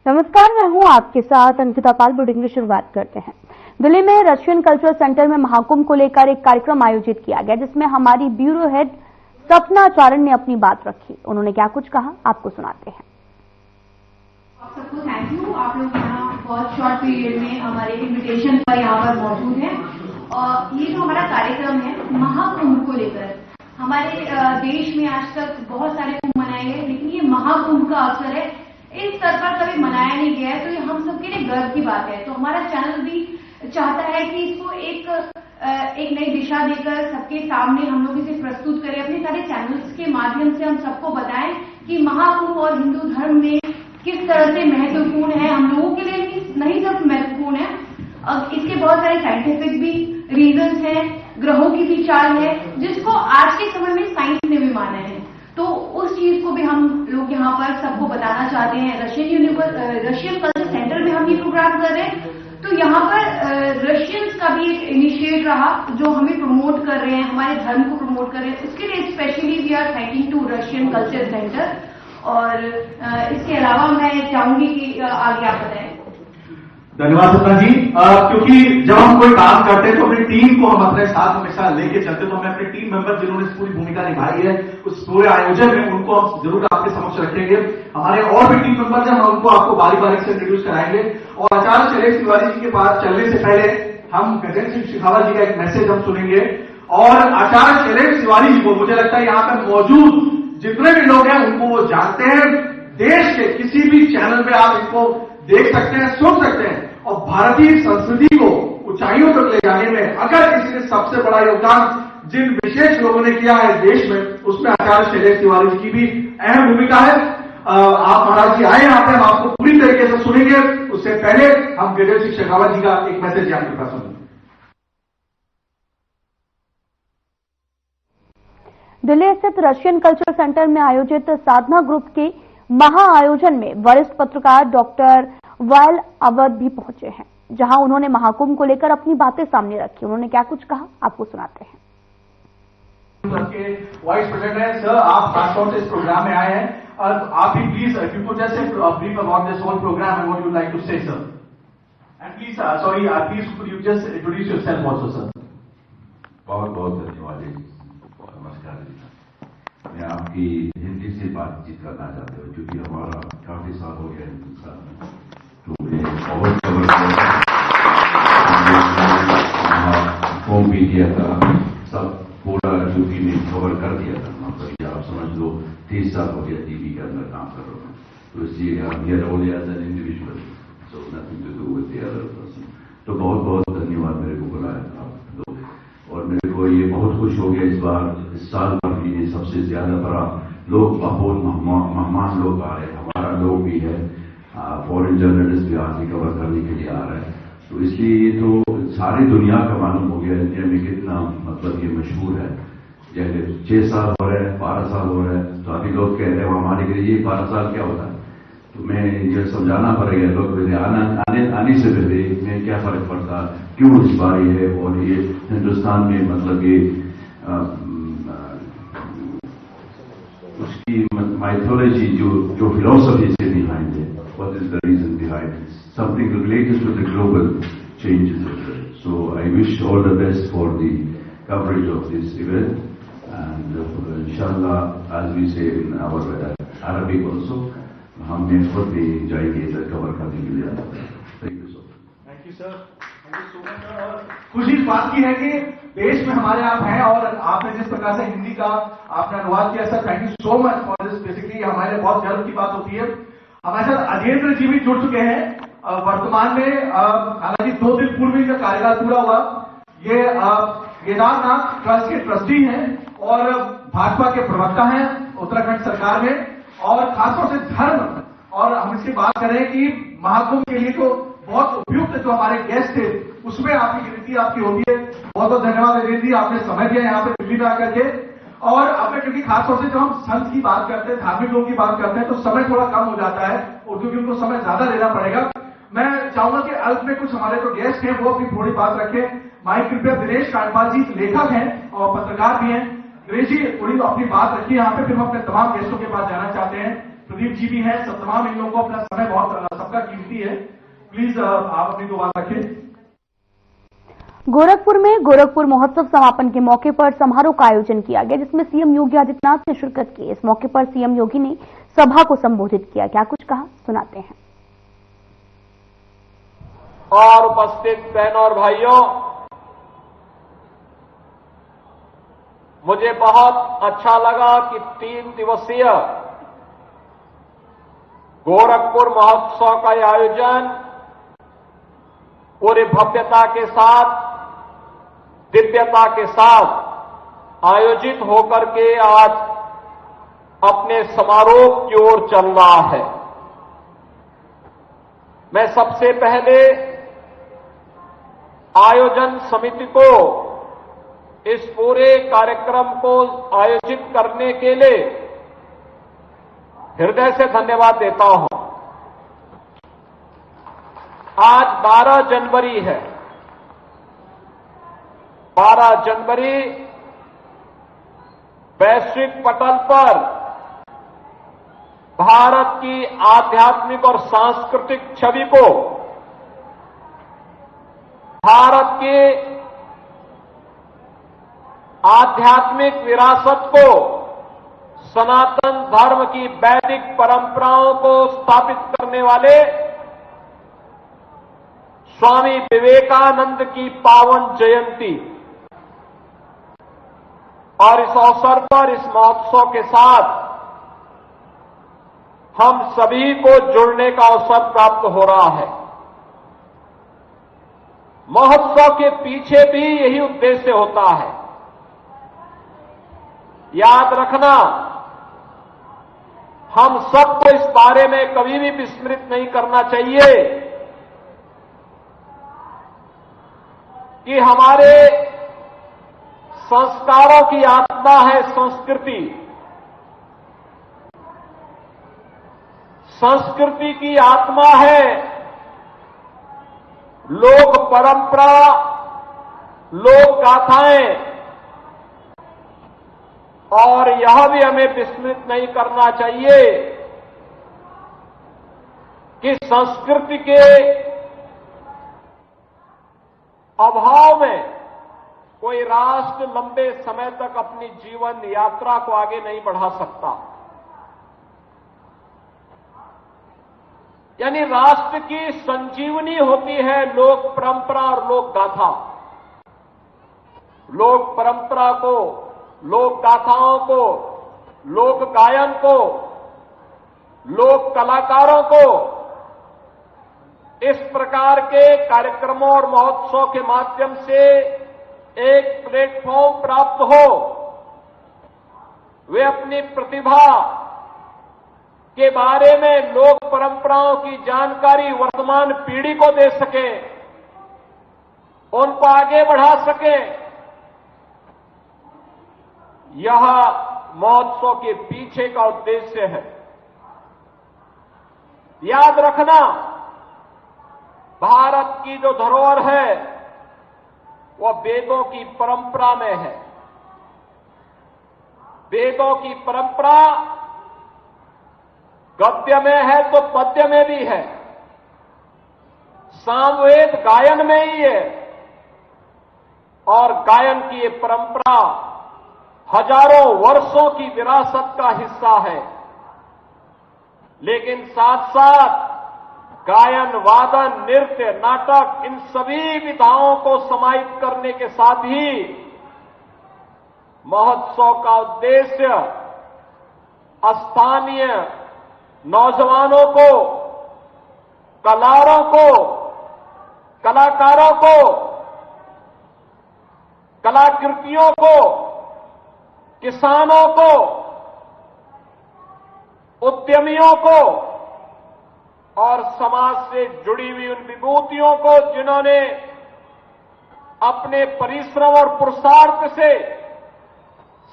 नमस्कार, मैं हूं आपके साथ अंकिता पाल। बुलेटिन की शुरुआत करते हैं। दिल्ली में रशियन कल्चरल सेंटर में महाकुंभ को लेकर एक कार्यक्रम आयोजित किया गया, जिसमें हमारी ब्यूरो हेड सपना चारण ने अपनी बात रखी। उन्होंने क्या कुछ कहा, आपको सुनाते हैं। आप सबको थैंक यू। आप लोग यहाँ बहुत शॉर्ट पीरियड में हमारे इन्विटेशन पर यहाँ पर मौजूद हैं। और ये जो हमारा कार्यक्रम है महाकुंभ को लेकर, हमारे देश में आज तक बहुत सारे कुंभ मनाए गए, लेकिन ये महाकुंभ का अवसर है। इस स्तर पर कभी मनाया नहीं गया है, तो ये हम सबके लिए गर्व की बात है। तो हमारा चैनल भी चाहता है कि इसको एक नई दिशा देकर सबके सामने हम लोग इसे प्रस्तुत करें। अपने सारे चैनल्स के माध्यम से हम सबको बताएं कि महाकुंभ और हिंदू धर्म में किस तरह से महत्वपूर्ण है। हम लोगों के लिए नहीं सिर्फ महत्वपूर्ण है, अब इसके बहुत सारे साइंटिफिक भी रीजंस हैं, ग्रहों की भी चाल है, जिसको आज के समय में साइंस ने भी माना है। तो उस चीज को भी हम लोग यहाँ पर सबको बताना चाहते हैं। रशियन कल्चर सेंटर में हम ये प्रोग्राम कर रहे हैं, तो यहाँ पर रशियंस का भी एक इनिशिएट रहा जो हमें प्रमोट कर रहे हैं, हमारे धर्म को प्रमोट कर रहे हैं। उसके लिए specially we are thanking to Russian culture centre. और इसके अलावा मैं चाहूंगी कि आगे आप बताएं। धन्यवाद सपना जी। क्योंकि जब हम कोई काम करते हैं तो अपनी टीम को हम अपने साथ हमेशा लेके चलते, तो हमें अपने टीम मेंबर जिन्होंने इस पूरी भूमिका निभाई है उस पूरे आयोजन में, उनको हम जरूर आपके समक्ष रखेंगे। हमारे और भी टीम मेंबर हैं, हम उनको आपको बारी बारी से इंट्रोड्यूस कराएंगे। और आचार्य शैलेश तिवारी जी के पास चलने से पहले हम गजेंद्र सिंह शेखावत जी का एक मैसेज हम सुनेंगे। और आचार्य शैलेश तिवारी जी को मुझे लगता है यहाँ पर मौजूद जितने भी लोग हैं उनको वो जानते हैं। देश के किसी भी चैनल में आप इनको देख सकते हैं, सुन सकते हैं। और भारतीय संस्कृति को ऊंचाइयों तक ले जाने में अगर किसी ने सबसे बड़ा योगदान जिन विशेष लोगों ने किया है देश में, उसमें आचार्य शैलेश तिवारी जी की भी अहम भूमिका है। आप महाराज जी आए यहाँ पे, हम आपको पूरी तरीके से सुनेंगे। उससे पहले हम गजेंद्र सिंह शेखावत जी का एक मैसेज आपके पास सुनेंगे। दिल्ली स्थित रशियन कल्चर सेंटर में आयोजित साधना ग्रुप के महाआयोजन में वरिष्ठ पत्रकार डॉक्टर वायल अवध भी पहुंचे हैं, जहां उन्होंने महाकुंभ को लेकर अपनी बातें सामने रखी। उन्होंने क्या कुछ कहा, आपको सुनाते हैं। वाइस प्रेसिडेंट है सर, आप खासतौर से इस प्रोग्राम में आए हैं और आप भी please if you could just brief about this whole programme and what you like to say sir. And please sorry please could you just introduce yourself also sir. बहुत बहुत धन्यवाद जी। नमस्कार जी। मैं आपकी हिंदी से बातचीत करना चाहता हूँ क्योंकि हमारा काफी साल हो गया हिंदुस्तान में, तो मैं बहुत जबरदस्त कुंभ इंडिया का सब पूरा यूपी में कवर कर दिया था। मतलब आप समझ लो 30 साल हो गया टीवी के अंदर काम कर रहा हूँ, तो इसलिए here only as an individual, so nothing to do with the other person. तो बहुत बहुत धन्यवाद मेरे को बुलाया आप लोग, और मेरे को ये बहुत खुश हो गया इस साल पर भी ये सबसे ज्यादा बड़ा लोग बहुत मेहमान लोग आ रहे हैं। हमारा लोग भी है, फॉरेन जर्नलिस्ट भी आज कवर करने के लिए आ रहे हैं, तो इसलिए ये तो सारी दुनिया का मालूम हो गया इंडिया में कितना मतलब ये मशहूर है। जैसे 6 साल हो रहे हैं, 12 साल हो रहे हैं, तो अभी लोग कह रहे हैं हमारे के लिए 12 साल क्या होता है। तो मैं ये समझाना पड़ेगा लोग आने से पहले में क्या फर्क पड़ता, क्यों इस बार है। और ये हिंदुस्तान में मतलब ये उसकी माइथोलॉजी जो फिलोसफी से बिहाइंड है, what is the reason behind, something related to the global changes. So I wish all the best for the coverage of this event and इंशाल्लाह as we say in our Arabic also हम खुद भी जाएंगे इधर cover करने के लिए। Thank you so much. Thank you sir, thank you so much. और खुशी इस बात की है कि देश में हमारे आप हैं और आपने जिस प्रकार से हिंदी का आपने अनुवाद किया sir, thank you so much for this. Basically हमारे लिए बहुत गर्व की बात होती है। हमारे साथ अजेंद्र जी भी जुड़ चुके हैं वर्तमान में, हालांकि 2 दिन पूर्व इनका कार्यकाल पूरा हुआ। ये केदारनाथ ट्रस्ट के ट्रस्टी हैं और भाजपा के प्रवक्ता हैं उत्तराखंड सरकार में, और खासतौर से धर्म। और हम इसकी बात करें कि महाकुंभ के लिए तो बहुत उपयुक्त जो हमारे गेस्ट थे उसमें आपकी गिनती आपकी होती है। बहुत बहुत धन्यवाद अजय जी, आपने समय दिया यहाँ पे दिल्ली में आकर के। और अब क्योंकि खासतौर से जब हम संत की बात करते हैं, धार्मिक लोगों की बात करते हैं, तो समय थोड़ा कम हो जाता है और क्योंकि उनको समय ज्यादा देना पड़ेगा। मैं चाहूंगा कि अंत में कुछ हमारे जो गेस्ट हैं वो अपनी थोड़ी बात रखें। माइक कृपया दिनेश कांडपाल जी लेखक हैं और पत्रकार भी हैं। दिनेश जी थोड़ी अपनी बात रखिए यहाँ पे, फिर हम अपने तमाम गेस्टों के पास जाना चाहते हैं। प्रदीप जी भी हैं, सब तमाम इन लोगों को अपना समय बहुत सबका कीमती है। प्लीज आप अपनी 2 बात रखें। गोरखपुर में गोरखपुर महोत्सव समापन के मौके पर समारोह का आयोजन किया गया, जिसमें सीएम योगी आदित्यनाथ ने शिरकत की। इस मौके पर सीएम योगी ने सभा को संबोधित किया। क्या कुछ कहा, सुनाते हैं। और उपस्थित बहनों और भाइयों, मुझे बहुत अच्छा लगा कि 3 दिवसीय गोरखपुर महोत्सव का आयोजन पूरी भव्यता के साथ, दिव्यता के साथ आयोजित होकर के आज अपने समारोह की ओर चल रहा है। मैं सबसे पहले आयोजन समिति को इस पूरे कार्यक्रम को आयोजित करने के लिए हृदय से धन्यवाद देता हूं। आज 12 जनवरी है। 12 जनवरी वैश्विक पटल पर भारत की आध्यात्मिक और सांस्कृतिक छवि को, भारत की आध्यात्मिक विरासत को, सनातन धर्म की वैदिक परंपराओं को स्थापित करने वाले स्वामी विवेकानंद की पावन जयंती, और इस अवसर पर इस महोत्सव के साथ हम सभी को जुड़ने का अवसर प्राप्त हो रहा है। महोत्सव के पीछे भी यही उद्देश्य होता है। याद रखना, हम सबको इस बारे में कभी भी विस्मृत नहीं करना चाहिए कि हमारे संस्कारों की आत्मा है संस्कृति। संस्कृति की आत्मा है लोक परंपरा, लोक गाथाएं, और यह भी हमें विस्मृत नहीं करना चाहिए कि संस्कृति के अभाव में कोई राष्ट्र लंबे समय तक अपनी जीवन यात्रा को आगे नहीं बढ़ा सकता। यानी राष्ट्र की संजीवनी होती है लोक परंपरा और लोक गाथा। लोक परंपरा को, लोक गाथाओं को, लोक गायन को, लोक कलाकारों को इस प्रकार के कार्यक्रमों और महोत्सव के माध्यम से एक प्लेटफॉर्म प्राप्त हो, वे अपनी प्रतिभा के बारे में लोक परंपराओं की जानकारी वर्तमान पीढ़ी को दे सकें, उनको आगे बढ़ा सकें। यह महोत्सव के पीछे का उद्देश्य है। याद रखना, भारत की जो धरोहर है वह वेदों की परंपरा में है। वेदों की परंपरा गद्य में है तो पद्य में भी है, सामवेद गायन में ही है, और गायन की ये परंपरा हजारों वर्षों की विरासत का हिस्सा है। लेकिन साथ साथ गायन, वादन, नृत्य, नाटक, इन सभी विधाओं को समाहित करने के साथ ही महोत्सव का उद्देश्य स्थानीय नौजवानों को, कलाकारों को, कलाकृतियों को, किसानों को, उद्यमियों को और समाज से जुड़ी हुई उन विभूतियों को जिन्होंने अपने परिश्रम और पुरुषार्थ से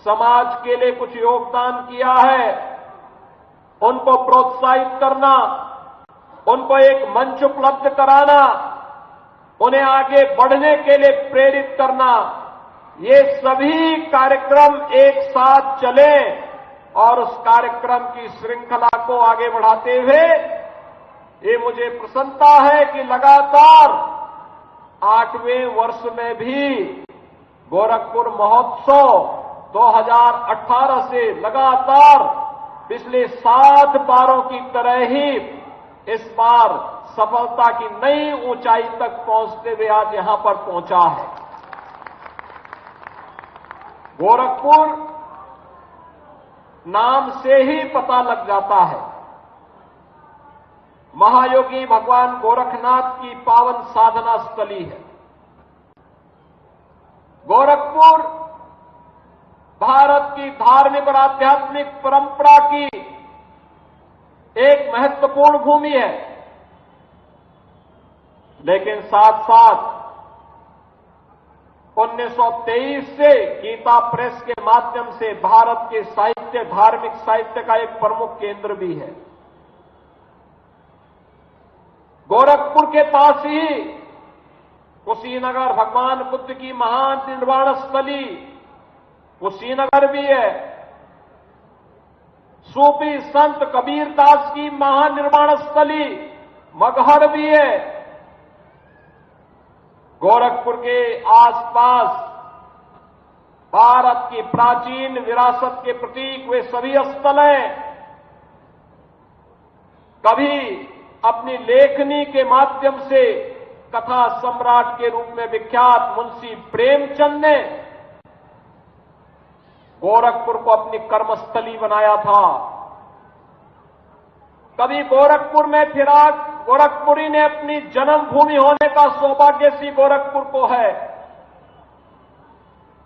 समाज के लिए कुछ योगदान किया है, उनको प्रोत्साहित करना, उनको एक मंच उपलब्ध कराना, उन्हें आगे बढ़ने के लिए प्रेरित करना, ये सभी कार्यक्रम एक साथ चलें और उस कार्यक्रम की श्रृंखला को आगे बढ़ाते हुए ये मुझे प्रसन्नता है कि लगातार 8वें वर्ष में भी गोरखपुर महोत्सव 2018 से लगातार पिछले 7 बारों की तरह ही इस बार सफलता की नई ऊंचाई तक पहुंचते हुए आज यहां पर पहुंचा है। गोरखपुर नाम से ही पता लग जाता है, महायोगी भगवान गोरखनाथ की पावन साधना स्थली है। गोरखपुर भारत की धार्मिक और आध्यात्मिक परंपरा की एक महत्वपूर्ण भूमि है, लेकिन साथ साथ 1923 से गीता प्रेस के माध्यम से भारत के साहित्य, धार्मिक साहित्य का एक प्रमुख केंद्र भी है। गोरखपुर के पास ही कुशीनगर भगवान बुद्ध की महान निर्वाण स्थली कुशीनगर भी है। सूफी संत कबीरदास की महानिर्वाण स्थली मगहर भी है। गोरखपुर के आसपास भारत की प्राचीन विरासत के प्रतीक वे सभी स्थल हैं। कभी अपनी लेखनी के माध्यम से कथा सम्राट के रूप में विख्यात मुंशी प्रेमचंद ने गोरखपुर को अपनी कर्मस्थली बनाया था। कभी गोरखपुर में फिरा गोरखपुरी ने अपनी जन्मभूमि होने का सौभाग्य सी गोरखपुर को है।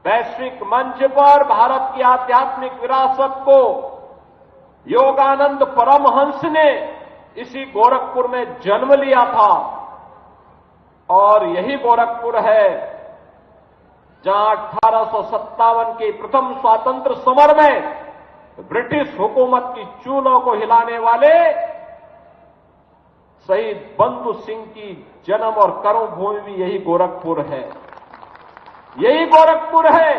वैश्विक मंच पर भारत की आध्यात्मिक विरासत को योगानंद परमहंस ने इसी गोरखपुर में जन्म लिया था और यही गोरखपुर है जहां 1857 के प्रथम स्वातंत्र समर में ब्रिटिश हुकूमत की चूलों को हिलाने वाले शहीद बंधु सिंह की जन्म और कर्मभूमि भी यही गोरखपुर है। यही गोरखपुर है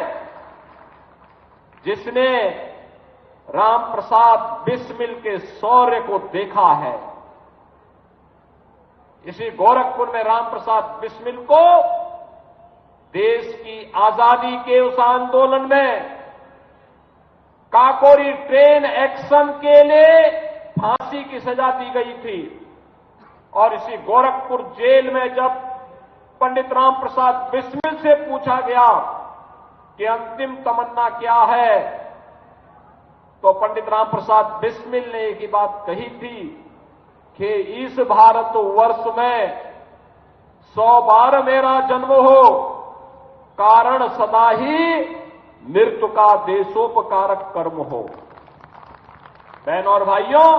जिसने राम प्रसाद बिस्मिल के शौर्य को देखा है। इसी गोरखपुर में राम प्रसाद बिस्मिल को देश की आजादी के उस आंदोलन में काकोरी ट्रेन एक्शन के लिए फांसी की सजा दी गई थी और इसी गोरखपुर जेल में जब पंडित राम प्रसाद बिस्मिल से पूछा गया कि अंतिम तमन्ना क्या है, तो पंडित राम प्रसाद बिस्मिल ने एक ही बात कही थी कि इस भारत वर्ष में 100 बार मेरा जन्म हो, कारण सदा ही मृत्यु का देशोपकारक कर्म हो। बहनों और भाइयों,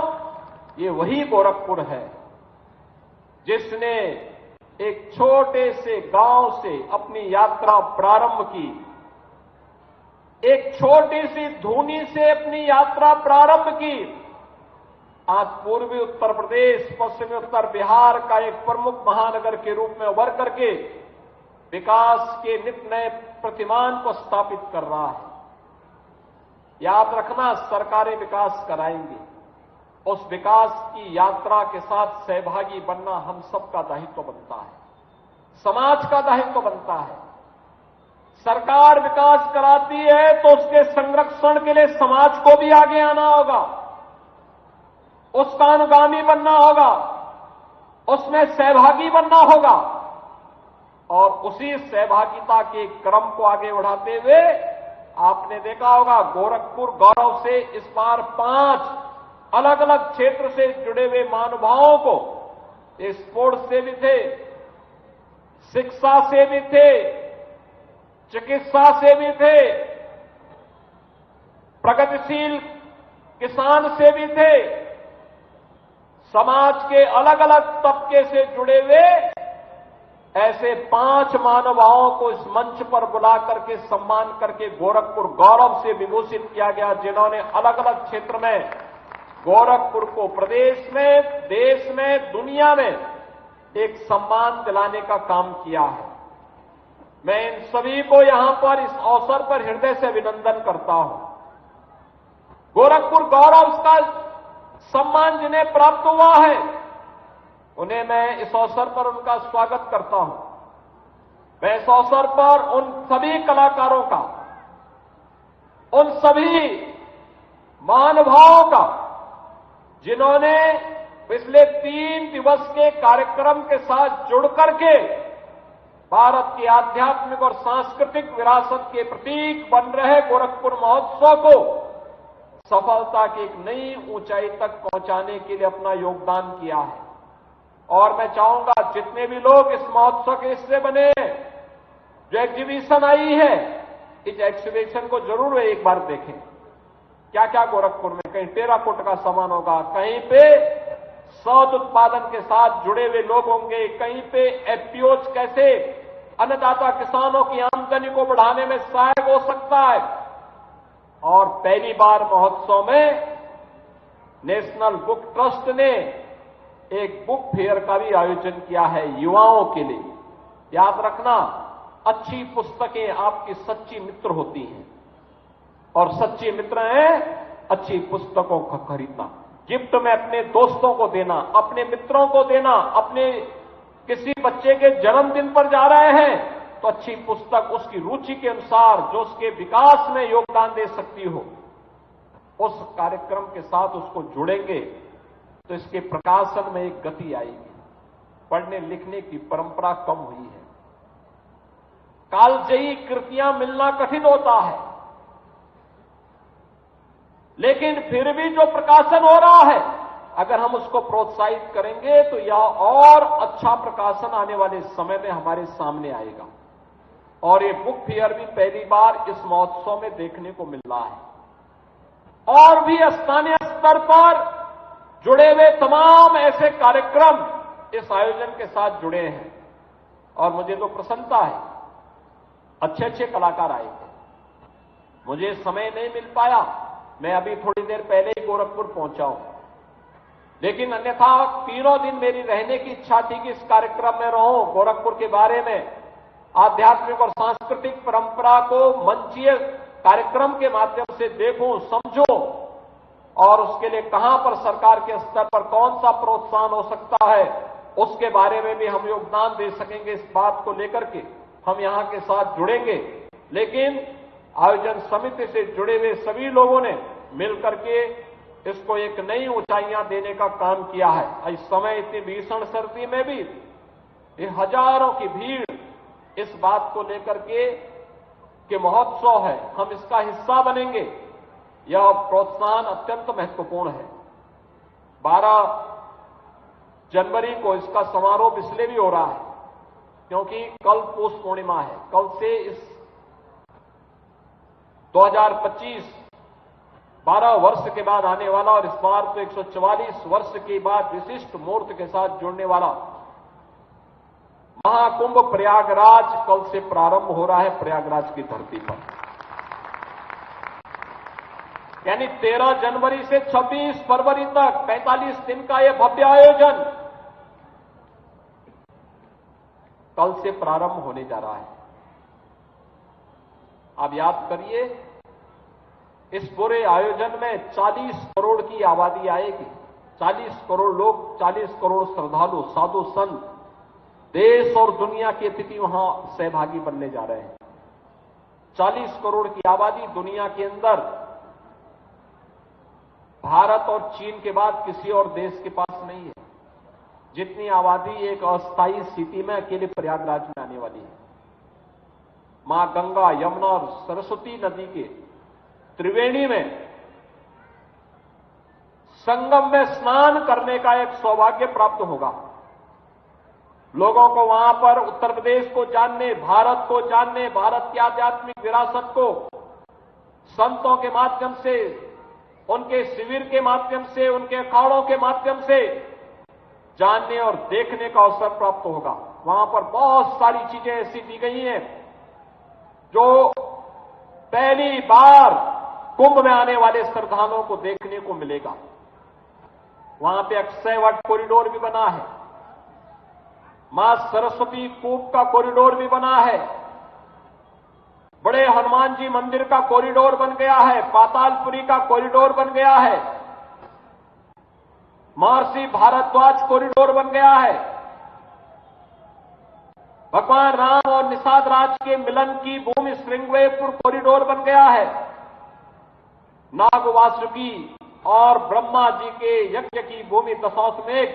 ये वही गोरखपुर है जिसने एक छोटे से गांव से अपनी यात्रा प्रारंभ की, एक छोटी सी धूनी से अपनी यात्रा प्रारंभ की। आज पूर्वी उत्तर प्रदेश, पश्चिमी उत्तर बिहार का एक प्रमुख महानगर के रूप में उभर करके विकास के नित नए प्रतिमान को स्थापित कर रहा है। याद रखना, सरकारें विकास कराएंगी, उस विकास की यात्रा के साथ सहभागी बनना हम सबका दायित्व बनता है, समाज का दायित्व बनता है। सरकार विकास कराती है तो उसके संरक्षण के लिए समाज को भी आगे आना होगा, उसका अनुगामी बनना होगा, उसमें सहभागी बनना होगा और उसी सहभागिता के क्रम को आगे बढ़ाते हुए आपने देखा होगा गोरखपुर गौरव से इस बार 5 अलग अलग क्षेत्र से जुड़े हुए महानुभावों को, स्पोर्ट्स से भी थे, शिक्षा से भी थे, चिकित्सा से भी थे, प्रगतिशील किसान से भी थे, समाज के अलग अलग तबके से जुड़े हुए ऐसे 5 महानुभावों को इस मंच पर बुला करके सम्मान करके गोरखपुर गौरव से विभूषित किया गया, जिन्होंने अलग अलग क्षेत्र में गोरखपुर को प्रदेश में, देश में, दुनिया में एक सम्मान दिलाने का काम किया है। मैं इन सभी को यहां पर इस अवसर पर हृदय से अभिनंदन करता हूं। गोरखपुर गौरव का सम्मान जिन्हें प्राप्त हुआ है, उन्हें मैं इस अवसर पर उनका स्वागत करता हूं। मैं इस अवसर पर उन सभी कलाकारों का, उन सभी महानुभावों का, जिन्होंने पिछले 3 दिवस के कार्यक्रम के साथ जुड़ करके भारत की आध्यात्मिक और सांस्कृतिक विरासत के प्रतीक बन रहे गोरखपुर महोत्सव को सफलता की एक नई ऊंचाई तक पहुंचाने के लिए अपना योगदान किया है। और मैं चाहूंगा जितने भी लोग इस महोत्सव के हिस्से बने, जो एग्जीबिशन आई है, इस एग्जीबिशन को जरूर एक बार देखें। क्या क्या गोरखपुर में, कहीं टेराकोट का सामान होगा, कहीं पे शहद उत्पादन के साथ जुड़े हुए लोग होंगे, कहीं पे एफपीओज कैसे अन्नदाता किसानों की आमदनी को बढ़ाने में सहायक हो सकता है। और पहली बार महोत्सव में नेशनल बुक ट्रस्ट ने एक बुक फेयर का भी आयोजन किया है युवाओं के लिए। याद रखना, अच्छी पुस्तकें आपकी सच्ची मित्र होती हैं और सच्चे मित्र हैं अच्छी पुस्तकों का खरीदना, गिफ्ट में अपने दोस्तों को देना, अपने मित्रों को देना। अपने किसी बच्चे के जन्मदिन पर जा रहे हैं तो अच्छी पुस्तक उसकी रुचि के अनुसार जो उसके विकास में योगदान दे सकती हो, उस कार्यक्रम के साथ उसको जुड़ेंगे तो इसके प्रकाशन में एक गति आएगी। पढ़ने लिखने की परंपरा कम हुई है, कालजयी कृतियां मिलना कठिन होता है, लेकिन फिर भी जो प्रकाशन हो रहा है, अगर हम उसको प्रोत्साहित करेंगे तो यह और अच्छा प्रकाशन आने वाले समय में हमारे सामने आएगा। और ये बुक फेयर भी पहली बार इस महोत्सव में देखने को मिल रहा है। और भी स्थानीय स्तर पर जुड़े हुए तमाम ऐसे कार्यक्रम इस आयोजन के साथ जुड़े हैं और मुझे तो प्रसन्नता है। अच्छे अच्छे कलाकार आए थे, मुझे समय नहीं मिल पाया, मैं अभी थोड़ी देर पहले ही गोरखपुर पहुंचा हूं, लेकिन अन्यथा 3 दिन मेरी रहने की इच्छा थी कि इस कार्यक्रम में रहूं, गोरखपुर के बारे में, आध्यात्मिक और सांस्कृतिक परंपरा को मंचीय कार्यक्रम के माध्यम से देखूं, समझूं और उसके लिए कहां पर सरकार के स्तर पर कौन सा प्रोत्साहन हो सकता है, उसके बारे में भी हम योगदान दे सकेंगे। इस बात को लेकर के हम यहां के साथ जुड़ेंगे। लेकिन आयोजन समिति से जुड़े हुए सभी लोगों ने मिलकर के इसको एक नई ऊंचाइयां देने का काम किया है। इस समय इतनी भीषण सर्दी में भी ये हजारों की भीड़ इस बात को लेकर के महोत्सव है, हम इसका हिस्सा बनेंगे, यह प्रोत्साहन अत्यंत महत्वपूर्ण है। 12 जनवरी को इसका समारोह इसलिए भी हो रहा है क्योंकि कल पौष पूर्णिमा है। कल से इस 2025 12 वर्ष के बाद आने वाला और इस बार तो 144 वर्ष के बाद विशिष्ट मूर्त के साथ जुड़ने वाला महाकुंभ प्रयागराज कल से प्रारंभ हो रहा है, प्रयागराज की धरती पर। यानी 13 जनवरी से 26 फरवरी तक 45 दिन का यह भव्य आयोजन कल से प्रारंभ होने जा रहा है। आप याद करिए, इस पूरे आयोजन में 40 करोड़ की आबादी आएगी। 40 करोड़ लोग, 40 करोड़ श्रद्धालु, साधु संत, देश और दुनिया के अतिथि वहां सहभागी बनने जा रहे हैं। 40 करोड़ की आबादी दुनिया के अंदर भारत और चीन के बाद किसी और देश के पास नहीं है। जितनी आबादी एक अस्थायी स्थिति में अकेले प्रयागराज में आने वाली है। मां गंगा, यमुना और सरस्वती नदी के त्रिवेणी में संगम में स्नान करने का एक सौभाग्य प्राप्त होगा। लोगों को वहां पर उत्तर प्रदेश को जानने, भारत को जानने, भारत की आध्यात्मिक विरासत को संतों के माध्यम से, उनके शिविर के माध्यम से, उनके अखाड़ों के माध्यम से जानने और देखने का अवसर प्राप्त होगा। वहां पर बहुत सारी चीजें ऐसी दी गई हैं जो पहली बार कुंभ में आने वाले श्रद्धालुओं को देखने को मिलेगा। वहां पे अक्षय वट कॉरिडोर भी बना है, मां सरस्वती कूप का कॉरिडोर भी बना है, बड़े हनुमान जी मंदिर का कॉरिडोर बन गया है, पातालपुरी का कॉरिडोर बन गया है। महर्षि भारद्वाज कॉरिडोर बन गया है। भगवान राम और निषाद राज के मिलन की भूमि श्रृंगवेरपुर कॉरिडोर बन गया है। नाग वासुकी और ब्रह्मा जी के यज्ञ की भूमि दशाश्वमेध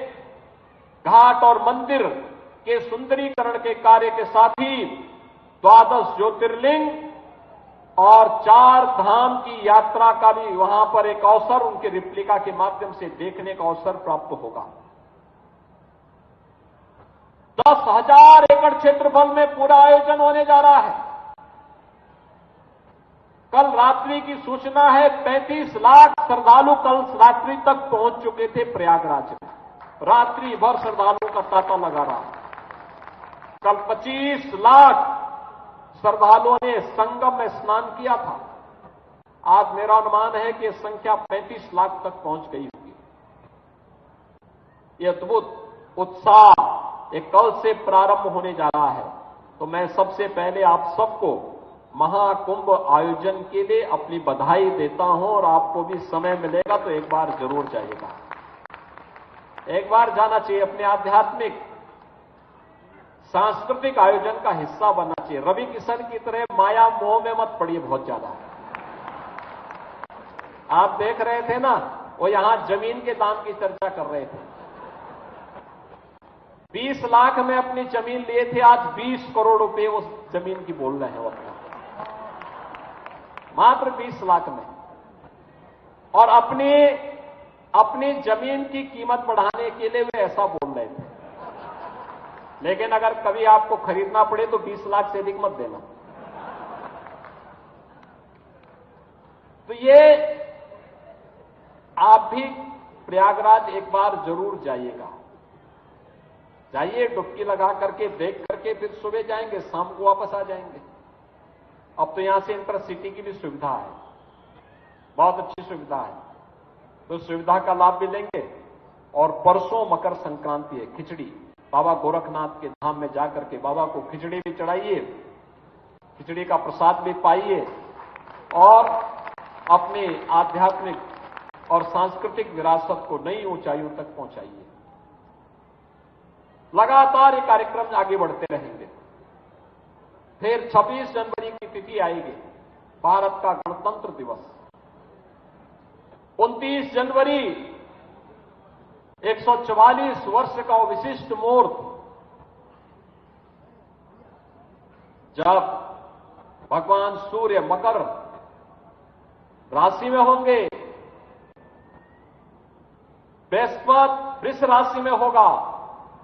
घाट और मंदिर के सुंदरीकरण के कार्य के साथ ही 12 ज्योतिर्लिंग और 4 धाम की यात्रा का भी वहां पर एक अवसर उनके रिप्लिका के माध्यम से देखने का अवसर प्राप्त होगा। 10,000 एकड़ क्षेत्रफल में पूरा आयोजन होने जा रहा है। कल रात्रि की सूचना है 35 लाख श्रद्धालु कल रात्रि तक पहुंच चुके थे प्रयागराज में। रात्रि भर श्रद्धालुओं का तांता लगा रहा। कल 25 लाख श्रद्धालुओं ने संगम में स्नान किया था। आज मेरा अनुमान है कि संख्या 35 लाख तक पहुंच गई होगी। ये अद्भुत उत्साह एक कल से प्रारंभ होने जा रहा है। तो मैं सबसे पहले आप सबको महाकुंभ आयोजन के लिए अपनी बधाई देता हूं और आपको भी समय मिलेगा तो एक बार जरूर जाइएगा। एक बार जाना चाहिए, अपने आध्यात्मिक सांस्कृतिक आयोजन का हिस्सा बनना चाहिए। रवि किशन की तरह माया मोह में मत पड़िए बहुत ज्यादा। आप देख रहे थे ना, वो यहां जमीन के दाम की चर्चा कर रहे थे। 20 लाख में अपनी जमीन लिए थे, आज 20 करोड़ रुपए उस जमीन की बोल रहे हैं वो अपना, मात्र 20 लाख में। और अपनी जमीन की कीमत बढ़ाने के लिए वे ऐसा बोल रहे थे। लेकिन अगर कभी आपको खरीदना पड़े तो 20 लाख से अधिक मत देना। तो ये आप भी प्रयागराज एक बार जरूर जाइएगा। जाइए, डुबकी लगा करके देख करके फिर सुबह जाएंगे, शाम को वापस आ जाएंगे। अब तो यहां से इंटरसिटी की भी सुविधा है, बहुत अच्छी सुविधा है। तो सुविधा का लाभ भी लेंगे। और परसों मकर संक्रांति है, खिचड़ी बाबा गोरखनाथ के धाम में जाकर के बाबा को खिचड़ी भी चढ़ाइए, खिचड़ी का प्रसाद भी पाइए और अपनी आध्यात्मिक और सांस्कृतिक विरासत को नई ऊंचाइयों तक पहुंचाइए। लगातार ये कार्यक्रम आगे बढ़ते रहेंगे। फिर 26 जनवरी की तिथि आएगी, भारत का गणतंत्र दिवस। 29 जनवरी 144 वर्ष का विशिष्ट मुहूर्त, जब भगवान सूर्य मकर राशि में होंगे, बृहस्पति वृष राशि में होगा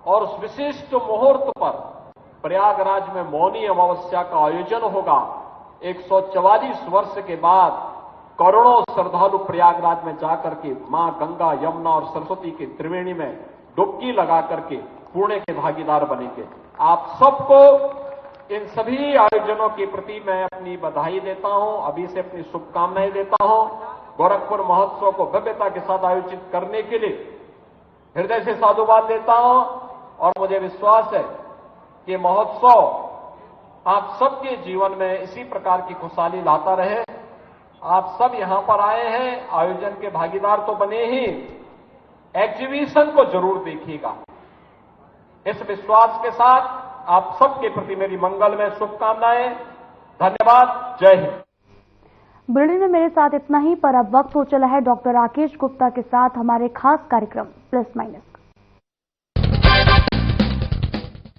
और उस विशिष्ट मुहूर्त पर प्रयागराज में मौनी अमावस्या का आयोजन होगा। 144 वर्ष के बाद करोड़ों श्रद्धालु प्रयागराज में जाकर के मां गंगा, यमुना और सरस्वती की त्रिवेणी में डुबकी लगा करके पुण्य के भागीदार बनेंगे। आप सबको इन सभी आयोजनों के प्रति मैं अपनी बधाई देता हूं, अभी से अपनी शुभकामनाएं देता हूं। गोरखपुर महोत्सव को भव्यता के साथ आयोजित करने के लिए हृदय से साधुवाद देता हूं और मुझे विश्वास है कि महोत्सव आप सबके जीवन में इसी प्रकार की खुशहाली लाता रहे। आप सब यहां पर आए हैं, आयोजन के भागीदार तो बने ही, एग्जीबिशन को जरूर देखिएगा। इस विश्वास के साथ आप सबके प्रति मेरी मंगलमय शुभकामनाएं। धन्यवाद। जय हिंद। बुलेटिन में मेरे साथ इतना ही, पर अब वक्त हो चला है डॉक्टर राकेश गुप्ता के साथ हमारे खास कार्यक्रम प्लस माइनस।